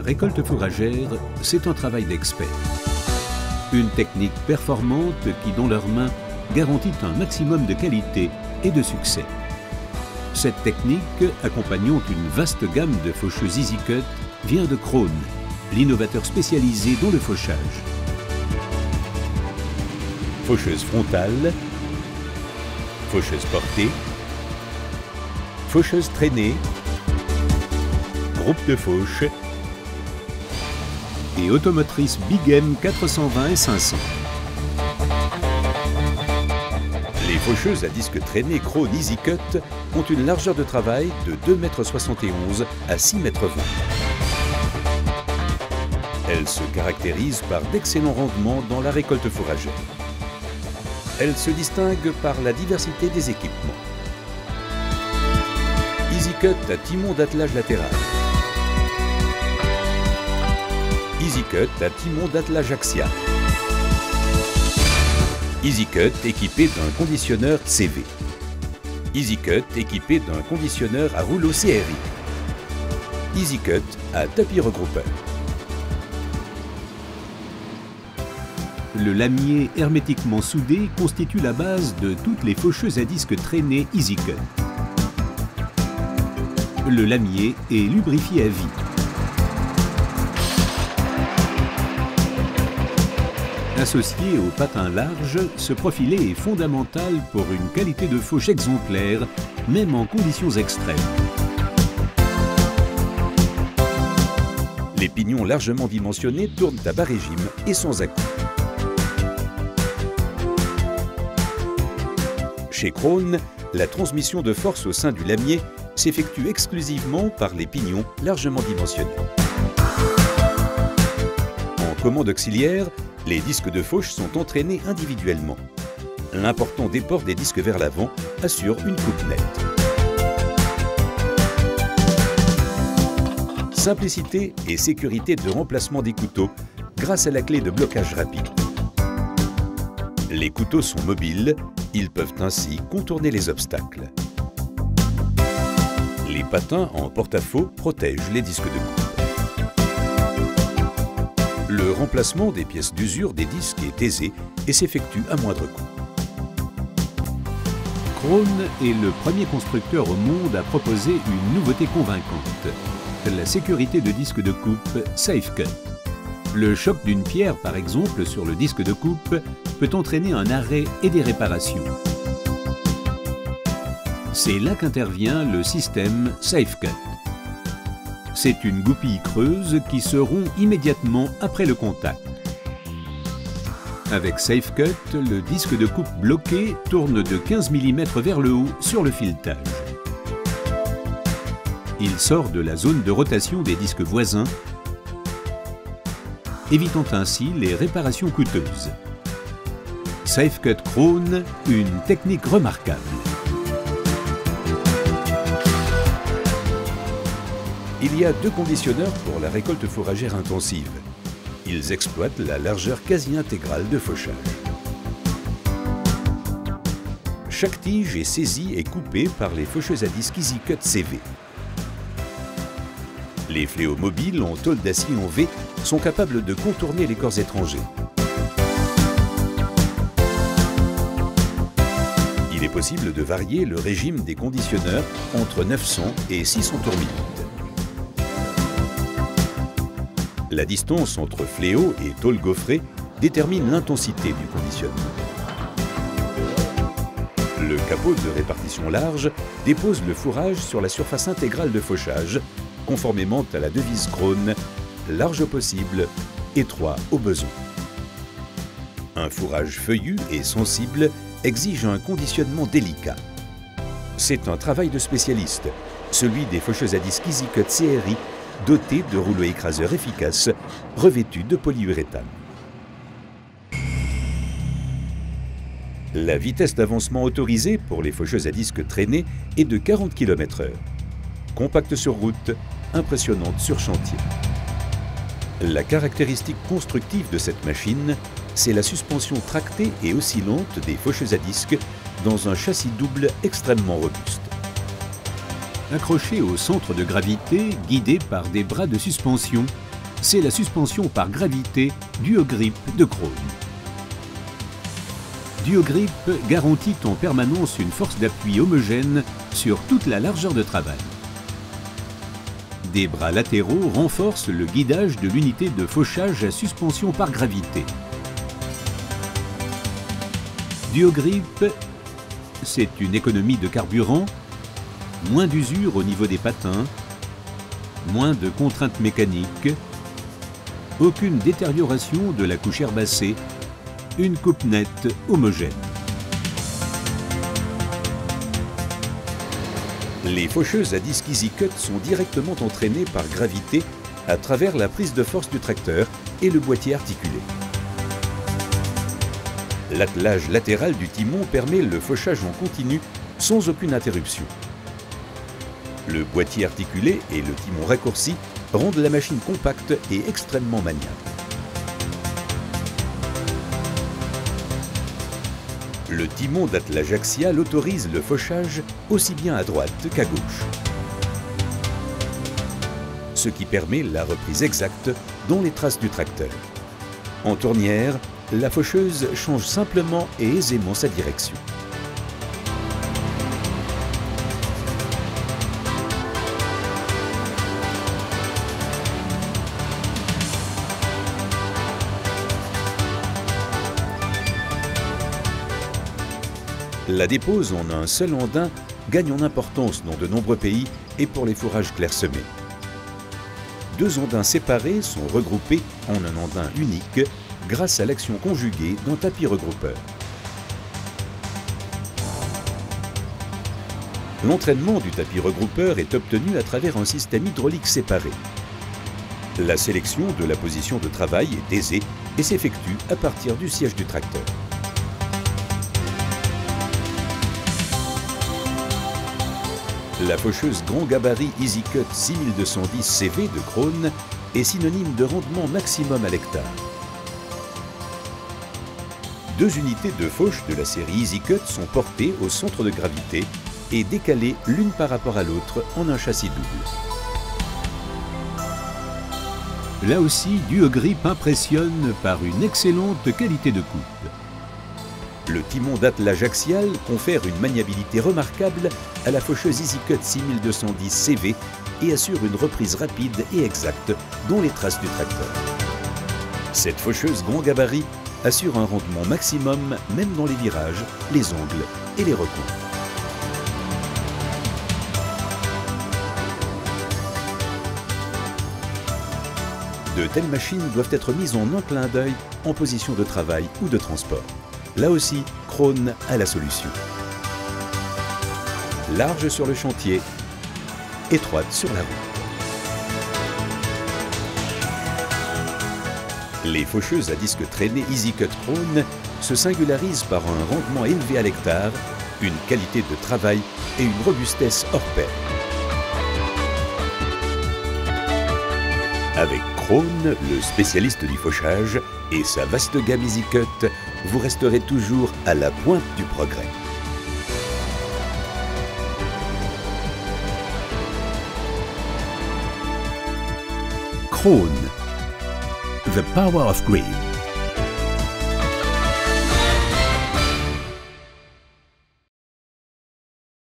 La récolte fourragère, c'est un travail d'expert. Une technique performante qui, dans leurs mains, garantit un maximum de qualité et de succès. Cette technique, accompagnant une vaste gamme de faucheuses EasyCut, vient de Krone, l'innovateur spécialisé dans le fauchage. Faucheuse frontale, faucheuse portée, faucheuse traînée, groupe de fauche et automotrice Big M 420 et 500. Les faucheuses à disque traîné Krone EasyCut ont une largeur de travail de 2,71 m à 6,20 m. Elles se caractérisent par d'excellents rendements dans la récolte fourragère. Elles se distinguent par la diversité des équipements. EasyCut à timon d'attelage latéral. EasyCut à timon d'attelage axial. EasyCut équipé d'un conditionneur CV. EasyCut équipé d'un conditionneur à rouleau CRI. EasyCut à tapis regroupeur. Le lamier hermétiquement soudé constitue la base de toutes les faucheuses à disque traîné EasyCut. Le lamier est lubrifié à vie. Associé au patin large, ce profilé est fondamental pour une qualité de fauche exemplaire, même en conditions extrêmes. Les pignons largement dimensionnés tournent à bas régime et sans à-coups. Chez Krone, la transmission de force au sein du lamier s'effectue exclusivement par les pignons largement dimensionnés. En commande auxiliaire, les disques de fauche sont entraînés individuellement. L'important déport des disques vers l'avant assure une coupe nette. Simplicité et sécurité de remplacement des couteaux grâce à la clé de blocage rapide. Les couteaux sont mobiles, ils peuvent ainsi contourner les obstacles. Les patins en porte-à-faux protègent les disques de coupe. Le remplacement des pièces d'usure des disques est aisé et s'effectue à moindre coût. Krone est le premier constructeur au monde à proposer une nouveauté convaincante, la sécurité de disque de coupe SafeCut. Le choc d'une pierre, par exemple, sur le disque de coupe peut entraîner un arrêt et des réparations. C'est là qu'intervient le système SafeCut. C'est une goupille creuse qui se rompt immédiatement après le contact. Avec SafeCut, le disque de coupe bloqué tourne de 15 mm vers le haut sur le filetage. Il sort de la zone de rotation des disques voisins, évitant ainsi les réparations coûteuses. SafeCut Krone, une technique remarquable. Il y a deux conditionneurs pour la récolte fourragère intensive. Ils exploitent la largeur quasi intégrale de fauchage. Chaque tige est saisie et coupée par les faucheuses à disque EasyCut CV. Les fléaux mobiles en tôle d'acier en V sont capables de contourner les corps étrangers. Il est possible de varier le régime des conditionneurs entre 900 et 600 tours minute. La distance entre fléau et tôle gaufrée détermine l'intensité du conditionnement. Le capot de répartition large dépose le fourrage sur la surface intégrale de fauchage, conformément à la devise Krone, large au possible, étroit au besoin. Un fourrage feuillu et sensible exige un conditionnement délicat. C'est un travail de spécialiste, celui des faucheuses à disque EasyCut CRI, dotées de rouleaux écraseurs efficaces, revêtus de polyuréthane. La vitesse d'avancement autorisée pour les faucheuses à disque traîné est de 40 km/h. Compacte sur route, impressionnante sur chantier. La caractéristique constructive de cette machine, c'est la suspension tractée et oscillante des faucheuses à disque dans un châssis double extrêmement robuste. Accrochée au centre de gravité, guidée par des bras de suspension, c'est la suspension par gravité Duogrip de Krone. Duogrip garantit en permanence une force d'appui homogène sur toute la largeur de travail. Des bras latéraux renforcent le guidage de l'unité de fauchage à suspension par gravité. Duogrip, c'est une économie de carburant, moins d'usure au niveau des patins, moins de contraintes mécaniques, aucune détérioration de la couche herbacée, une coupe nette homogène. Les faucheuses à disque EasyCut sont directement entraînées par gravité à travers la prise de force du tracteur et le boîtier articulé. L'attelage latéral du timon permet le fauchage en continu sans aucune interruption. Le boîtier articulé et le timon raccourci rendent la machine compacte et extrêmement maniable. Le timon d'attelage axial autorise le fauchage aussi bien à droite qu'à gauche, ce qui permet la reprise exacte dans les traces du tracteur. En tournière, la faucheuse change simplement et aisément sa direction. La dépose en un seul andin gagne en importance dans de nombreux pays et pour les fourrages clairsemés. Deux andins séparés sont regroupés en un andin unique grâce à l'action conjuguée d'un tapis regroupeur. L'entraînement du tapis regroupeur est obtenu à travers un système hydraulique séparé. La sélection de la position de travail est aisée et s'effectue à partir du siège du tracteur. La faucheuse grand gabarit EasyCut 6210 CV de Krone est synonyme de rendement maximum à l'hectare. Deux unités de fauche de la série EasyCut sont portées au centre de gravité et décalées l'une par rapport à l'autre en un châssis double. Là aussi, Duogrip impressionne par une excellente qualité de coupe. Le timon d'attelage axial confère une maniabilité remarquable à la faucheuse EasyCut 6210 CV et assure une reprise rapide et exacte dans les traces du tracteur. Cette faucheuse grand gabarit assure un rendement maximum même dans les virages, les angles et les recoins. De telles machines doivent être mises en un clin d'œil en position de travail ou de transport. Là aussi, Krone a la solution. Large sur le chantier, étroite sur la route. Les faucheuses à disque traîné EasyCut Krone se singularisent par un rendement élevé à l'hectare, une qualité de travail et une robustesse hors pair. Avec Krone, le spécialiste du fauchage, et sa vaste gamme EasyCut, vous resterez toujours à la pointe du progrès. Krone, the power of green.